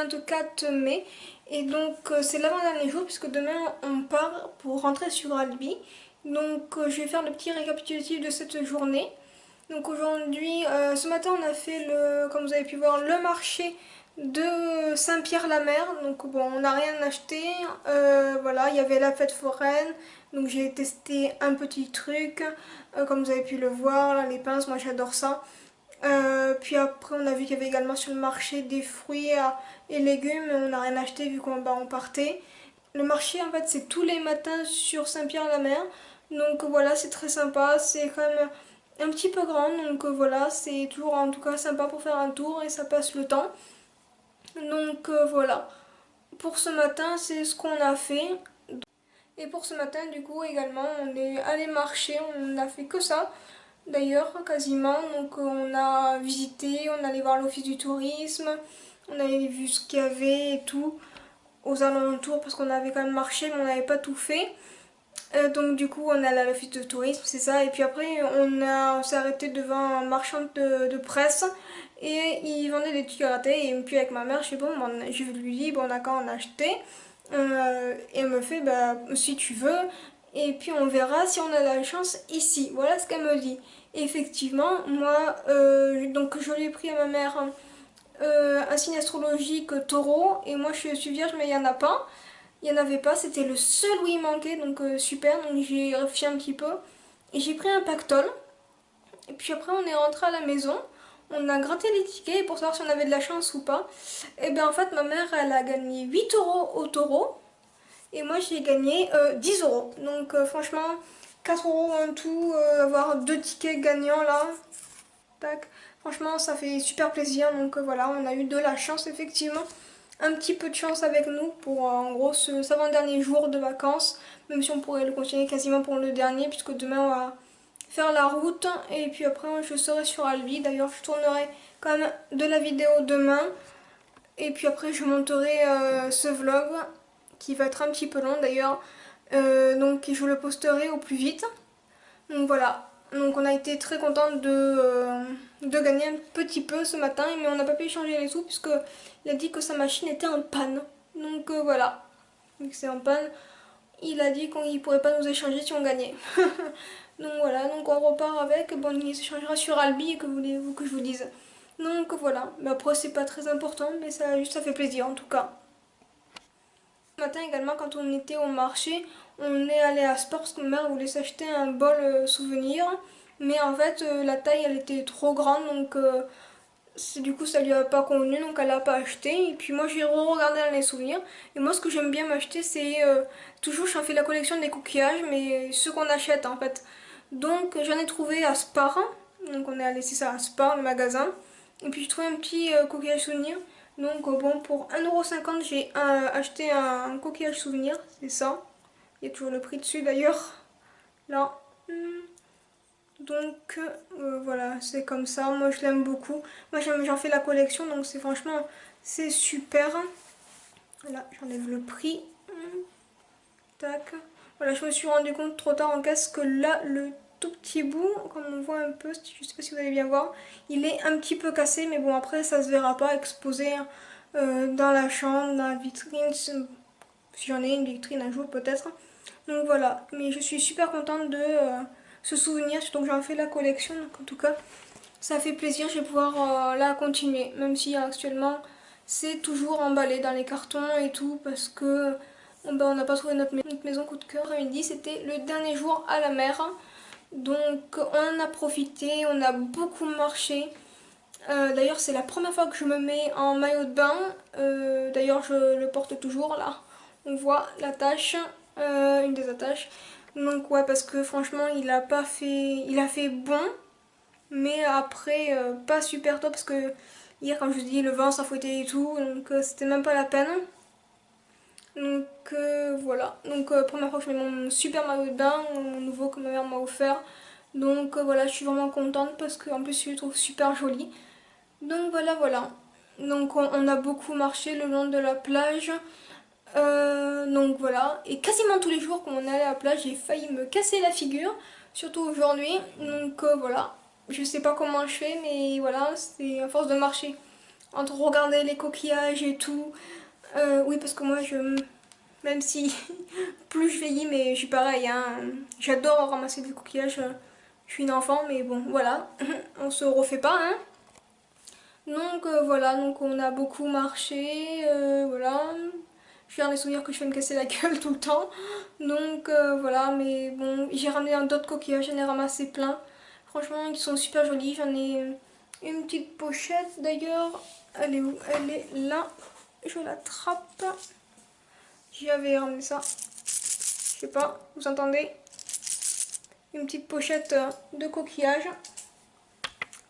24 mai. Et donc c'est l'avant-dernier jour puisque demain on part pour rentrer sur Albi. Donc je vais faire le petit récapitulatif de cette journée. Donc aujourd'hui, ce matin on a fait comme vous avez pu voir, le marché de Saint-Pierre-la-Mer. Donc bon, on n'a rien acheté. Voilà, il y avait la fête foraine. Donc j'ai testé un petit truc. Comme vous avez pu le voir, là, les pinces, moi j'adore ça. Puis après on a vu qu'il y avait également sur le marché des fruits et légumes, mais on n'a rien acheté vu qu'on partait. Le marché en fait c'est tous les matins sur Saint-Pierre-la-Mer, donc voilà, c'est très sympa, c'est quand même un petit peu grand, donc voilà, c'est toujours en tout cas sympa pour faire un tour et ça passe le temps. Donc voilà, pour ce matin c'est ce qu'on a fait. Et pour ce matin du coup également on est allé marcher, on n'a fait que ça. D'ailleurs, quasiment, donc on a visité, on allait voir l'office du tourisme, on avait vu ce qu'il y avait et tout aux alentours parce qu'on avait quand même marché mais on n'avait pas tout fait. Donc du coup on allait à l'office de tourisme, c'est ça, et puis après on s'est arrêté devant un marchand de presse et il vendait des tickets à rater et puis avec ma mère je sais bon, je lui dis bon d'accord on a acheté et elle me fait bah si tu veux et puis on verra si on a la chance ici, voilà ce qu'elle me dit. Et effectivement moi donc je lui ai pris à ma mère un signe astrologique taureau et moi je suis vierge mais il n'y en a pas. Il n'y en avait pas, c'était le seul où il manquait, donc super, donc j'ai réfléchi un petit peu. Et j'ai pris un pactole, et puis après on est rentré à la maison, on a gratté les tickets pour savoir si on avait de la chance ou pas. Et bien en fait ma mère elle a gagné 8 euros au taureau, et moi j'ai gagné 10 euros. Donc franchement, 4 euros en tout, avoir deux tickets gagnants là, tac. Franchement ça fait super plaisir, donc voilà, on a eu de la chance effectivement un petit peu de chance avec nous pour en gros cet avant-dernier jour de vacances, même si on pourrait le continuer quasiment pour le dernier, puisque demain on va faire la route et puis après je serai sur Albi. D'ailleurs je tournerai quand même de la vidéo demain et puis après je monterai ce vlog qui va être un petit peu long d'ailleurs, donc je le posterai au plus vite. Donc voilà, donc on a été très contente de gagner un petit peu ce matin, mais on n'a pas pu échanger les sous puisque il a dit que sa machine était en panne. Donc voilà, vu que c'est en panne, il a dit qu'il ne pourrait pas nous échanger si on gagnait. Donc voilà, donc on repart avec, bon il s'échangera sur Albi, que voulez-vous que je vous dise. Donc voilà, mais après c'est pas très important, mais ça fait plaisir en tout cas. Ce matin également quand on était au marché, on est allé à Sport parce que ma mère voulait s'acheter un bol souvenir. Mais en fait la taille elle était trop grande donc du coup ça lui a pas convenu donc elle l'a pas acheté. Et puis moi j'ai re-regardé dans les souvenirs. Et moi ce que j'aime bien m'acheter c'est toujours j'en fais la collection des coquillages mais ceux qu'on achète en fait. Donc j'en ai trouvé à Spar. Donc on est allé c'est ça à Spar le magasin. Et puis j'ai trouvé un petit coquillage souvenir. Donc bon pour 1,50 € j'ai acheté un coquillage souvenir, c'est ça. Il y a toujours le prix dessus d'ailleurs. Là. Donc voilà, c'est comme ça. Moi je l'aime beaucoup. Moi j'en fais la collection donc c'est franchement c'est super. Voilà, j'enlève le prix. Tac. Voilà, je me suis rendu compte trop tard en caisse que là le tout petit bout, comme on voit un peu, je sais pas si vous allez bien voir, il est un petit peu cassé mais bon après ça se verra pas exposé dans la chambre, dans la vitrine, si j'en ai une vitrine un jour peut-être. Donc voilà, mais je suis super contente de ce souvenir, donc j'en fais la collection, donc en tout cas ça fait plaisir, je vais pouvoir la continuer, même si actuellement c'est toujours emballé dans les cartons et tout, parce que ben, on n'a pas trouvé notre maison coup de cœur. À midi c'était le dernier jour à la mer, donc on en a profité, on a beaucoup marché. D'ailleurs c'est la première fois que je me mets en maillot de bain, d'ailleurs je le porte toujours là, on voit l'attache, une des attaches. Donc ouais parce que franchement il a fait bon, mais après pas super top parce que hier comme je vous dis le vent ça fouettait et tout, donc c'était même pas la peine. Donc voilà, donc première fois que je mets mon super maillot de bain, mon nouveau que ma mère m'a offert. Donc voilà, je suis vraiment contente parce qu'en plus je le trouve super joli. Donc voilà, voilà. Donc on a beaucoup marché le long de la plage. Donc voilà. Et quasiment tous les jours quand on allait à la plage, j'ai failli me casser la figure. Surtout aujourd'hui. Donc voilà. Je sais pas comment je fais, mais voilà, c'est à force de marcher entre regarder les coquillages et tout. Oui, parce que moi, même si plus je vieillis, mais je suis pareil, hein, j'adore ramasser des coquillages. Je suis une enfant, mais bon, voilà, on se refait pas, hein. Donc voilà, donc on a beaucoup marché, voilà. Je garde les souvenirs que je vais me casser la gueule tout le temps. Donc voilà, mais bon, j'ai ramené d'autres coquillages, j'en ai ramassé plein. Franchement, ils sont super jolis. J'en ai une petite pochette d'ailleurs. Elle est où? Elle est là. Je l'attrape. J'y avais ramené ça. Je sais pas, vous entendez? Une petite pochette de coquillages.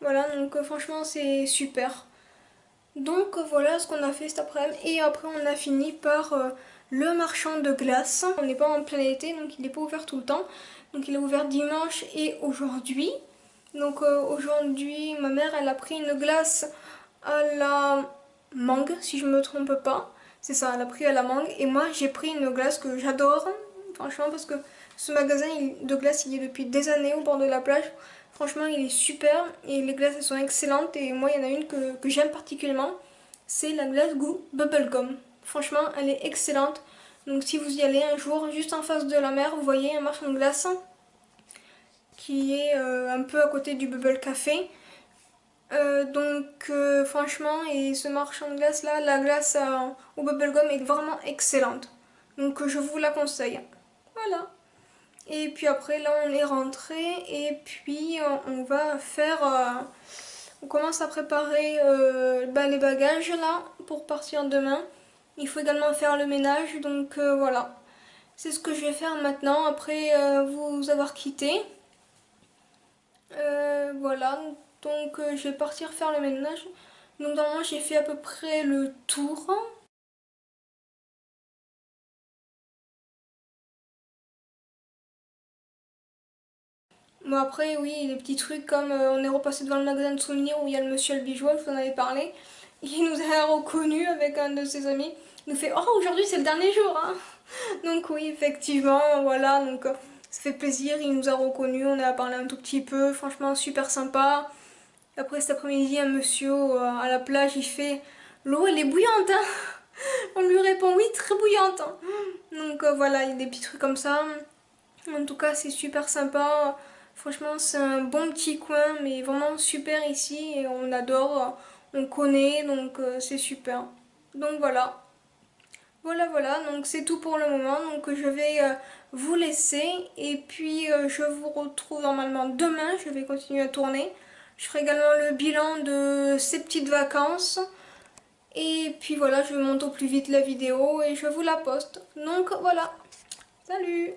Voilà, donc franchement, c'est super. Donc voilà ce qu'on a fait cet après-midi. Et après, on a fini par le marchand de glace. On n'est pas en plein été, donc il n'est pas ouvert tout le temps. Donc il est ouvert dimanche et aujourd'hui. Donc aujourd'hui, ma mère, elle a pris une glace à la mangue, si je me trompe pas. C'est ça, elle a pris à la mangue. Et moi, j'ai pris une glace que j'adore, franchement, parce que ce magasin de glace, il est depuis des années au bord de la plage. Franchement, il est super et les glaces, elles sont excellentes. Et moi, il y en a une que j'aime particulièrement. C'est la glace goût bubblegum. Franchement, elle est excellente. Donc si vous y allez un jour, juste en face de la mer, vous voyez un marchand de glace qui est un peu à côté du Bubble Café. Franchement, et ce marchand de glace là, la glace au bubblegum est vraiment excellente. Donc je vous la conseille. Voilà. Et puis après là on est rentré et puis on va faire... on commence à préparer les bagages là pour partir demain. Il faut également faire le ménage donc voilà. C'est ce que je vais faire maintenant après vous avoir quitté. Voilà, donc je vais partir faire le ménage. Donc normalement j'ai fait à peu près le tour. Bon après oui, les petits trucs comme on est repassé devant le magasin de souvenirs où il y a le monsieur le bijoux, je vous en avais parlé. Il nous a reconnu avec un de ses amis. Il nous fait «Oh aujourd'hui c'est le dernier jour hein!» Donc oui effectivement voilà, donc ça fait plaisir, il nous a reconnu, on a parlé un tout petit peu, franchement super sympa. Après cet après-midi un monsieur à la plage il fait «L'eau elle est bouillante hein!» On lui répond «Oui très bouillante hein!» Donc voilà, il y a des petits trucs comme ça. En tout cas, c'est super sympa. Franchement, c'est un bon petit coin, mais vraiment super ici. Et on adore, on connaît, donc c'est super. Donc voilà. Voilà, donc c'est tout pour le moment. Donc je vais vous laisser. Et puis je vous retrouve normalement demain. Je vais continuer à tourner. Je ferai également le bilan de ces petites vacances. Et puis voilà, je monte au plus vite la vidéo et je vous la poste. Donc voilà. Salut!